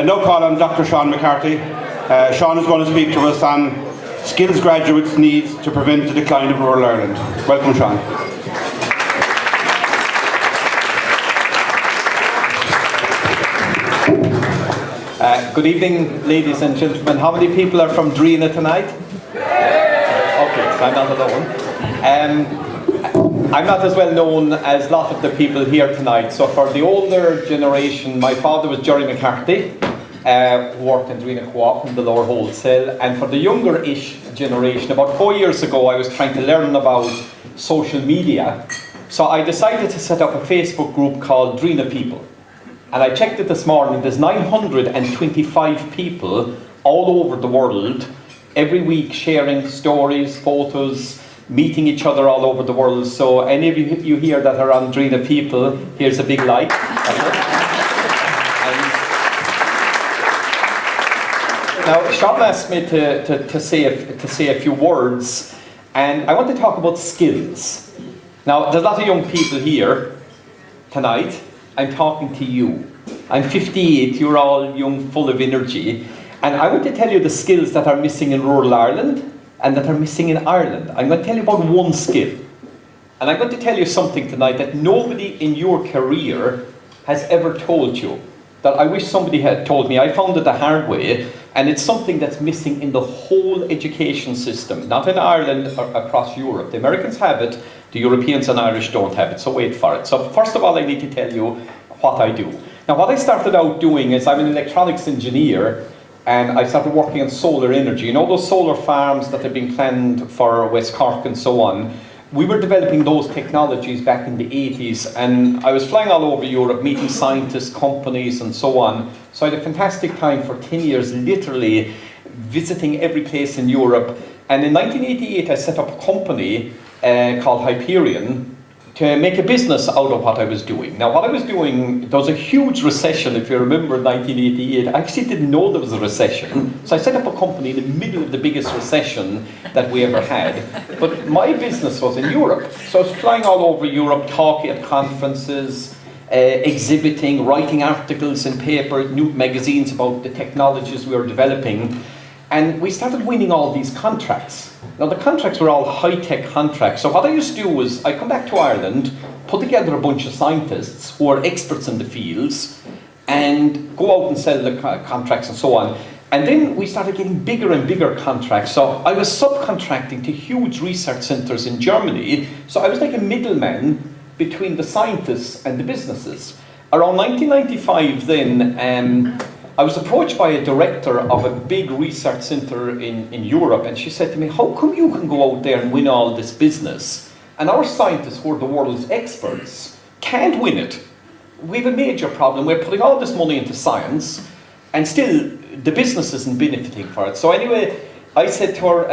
Now call on Dr. Sean McCarthy. Sean is going to speak to us on skills graduates' needs to prevent the decline of rural Ireland. Welcome, Sean. Good evening, ladies and gentlemen. How many people are from Drina tonight? Okay, so I'm not alone. I'm not as well known as a lot of the people here tonight. So for the older generation, my father was Jerry McCarthy, who worked in Drina Co-op in the lower wholesale. And for the younger-ish generation, about 4 years ago, I was trying to learn about social media. So I decided to set up a Facebook group called Drina People. And I checked it this morning, there's 925 people all over the world, every week sharing stories, photos, meeting each other all over the world. So any of you here that are on Drina People, here's a big like. Now, Sean asked me to say a few words, and I want to talk about skills. Now, there's a lot of young people here tonight. I'm talking to you. I'm 58, you're all young, full of energy. And I want to tell you the skills that are missing in rural Ireland and that are missing in Ireland. I'm going to tell you about one skill. And I'm going to tell you something tonight that nobody in your career has ever told you. That I wish somebody had told me. I found it the hard way. And it's something that's missing in the whole education system. Not in Ireland or across Europe. The Americans have it. The Europeans and Irish don't have it. So wait for it. So first of all, I need to tell you what I do. Now, what I started out doing is I'm an electronics engineer, and I started working on solar energy. You know those solar farms that have been planned for West Cork and so on? We were developing those technologies back in the 80s, and I was flying all over Europe, meeting scientists, companies, and so on. So I had a fantastic time for 10 years, literally visiting every place in Europe. And in 1988, I set up a company called Hyperion, to make a business out of what I was doing. Now, what I was doing, there was a huge recession, if you remember 1988. I actually didn't know there was a recession. So I set up a company in the middle of the biggest recession that we ever had. But my business was in Europe. So I was flying all over Europe, talking at conferences, exhibiting, writing articles in paper, new magazines about the technologies we were developing. And we started winning all these contracts. Now, the contracts were all high-tech contracts. So what I used to do was, I'd come back to Ireland, put together a bunch of scientists who are experts in the fields, and go out and sell the contracts and so on. And then we started getting bigger and bigger contracts. So I was subcontracting to huge research centres in Germany. So I was like a middleman between the scientists and the businesses. Around 1995 then, I was approached by a director of a big research centre in Europe, and she said to me, how come you can go out there and win all this business, and our scientists, who are the world's experts, can't win it? We have a major problem. We're putting all this money into science, and still the business isn't benefiting for it. So anyway, I said to her,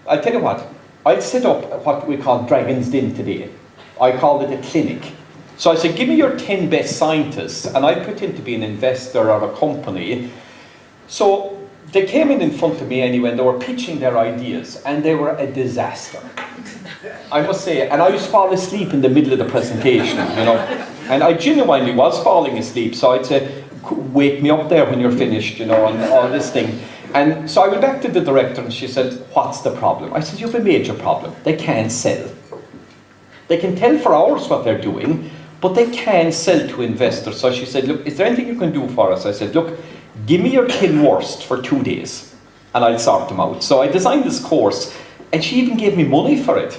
I'll tell you what, I'll set up what we call Dragon's Den today. I called it a clinic. So I said, give me your 10 best scientists, and I pretend to be an investor or a company. So they came in front of me anyway, and they were pitching their ideas, and they were a disaster. I must say, and I used to fall asleep in the middle of the presentation, you know. And I genuinely was falling asleep, so I'd say, wake me up there when you're finished, you know, and all this thing. And so I went back to the director, and she said, what's the problem? I said, you have a major problem. They can't sell. They can tell for hours what they're doing, but they can sell to investors. So she said, look, is there anything you can do for us? I said, look, give me your 10 worst for 2 days, and I'll sort them out. So I designed this course, and she even gave me money for it.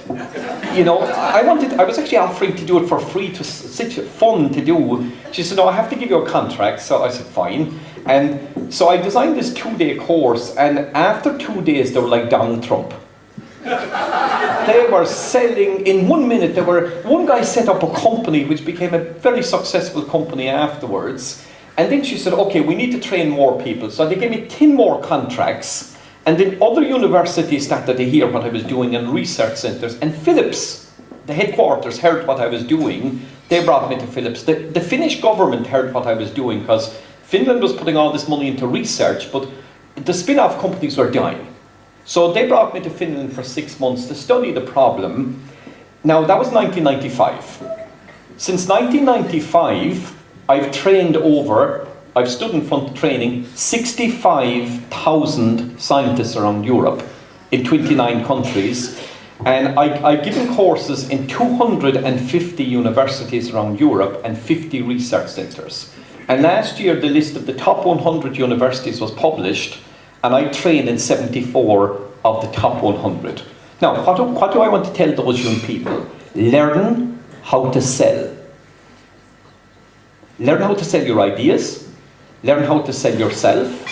You know, I was actually offering to do it for free, to such fun to do. She said, no, I have to give you a contract. So I said, fine. And so I designed this 2-day course, and after 2 days, they were like Donald Trump. They were selling in 1 minute. One guy set up a company which became a very successful company afterwards. And then she said, okay, we need to train more people. So they gave me 10 more contracts. And then other universities started to hear what I was doing in research centres. And Philips, the headquarters, heard what I was doing. They brought me to Philips. The Finnish government heard what I was doing, because Finland was putting all this money into research, but the spin-off companies were dying. So they brought me to Finland for 6 months to study the problem. Now, that was 1995. Since 1995, I've trained over I've stood in front training 65,000 scientists around Europe in 29 countries. And I've given courses in 250 universities around Europe and 50 research centres. And last year, the list of the top 100 universities was published, and I trained in 74 of the top 100. Now, what do I want to tell those young people? Learn how to sell. Learn how to sell your ideas. Learn how to sell yourself.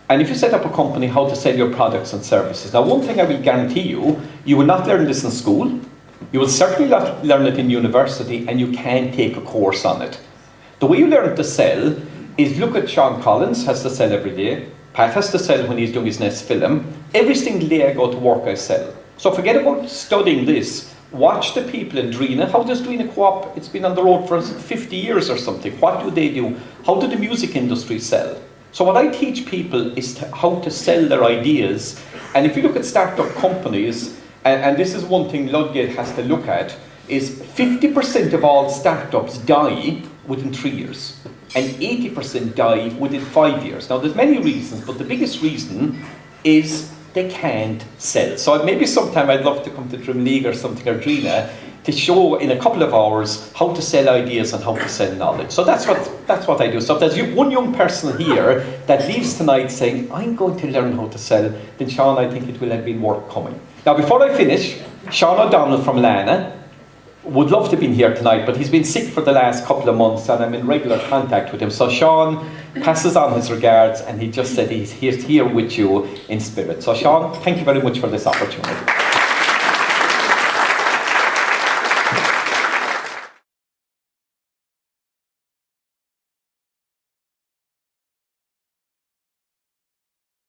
And if you set up a company, how to sell your products and services. Now, one thing I will guarantee you, you will not learn this in school. You will certainly not learn it in university, and you can take a course on it. The way you learn to sell is, look at Sean Collins, has to sell every day. Pat has to sell when he's doing his next film. Every single day I go to work, I sell. So forget about studying this. Watch the people in Drina. How does Drina Co-op? It's been on the road for 50 years or something. What do they do? How do the music industry sell? So what I teach people is how to sell their ideas. And if you look at startup companies, and this is one thing Ludgate has to look at, is 50% of all startups die within 3 years. And 80% die within 5 years. Now there's many reasons, but the biggest reason is they can't sell. So maybe sometime I'd love to come to Drumleague or something, or Drina, to show in a couple of hours how to sell ideas and how to sell knowledge. So that's what I do. So if there's one young person here that leaves tonight saying, I'm going to learn how to sell, then Sean, I think it will have been worth coming. Now before I finish, Sean O'Donnell from Lana would love to have been here tonight, but he's been sick for the last couple of months and I'm in regular contact with him. So Sean passes on his regards, and he just said he's here with you in spirit. So Sean, thank you very much for this opportunity.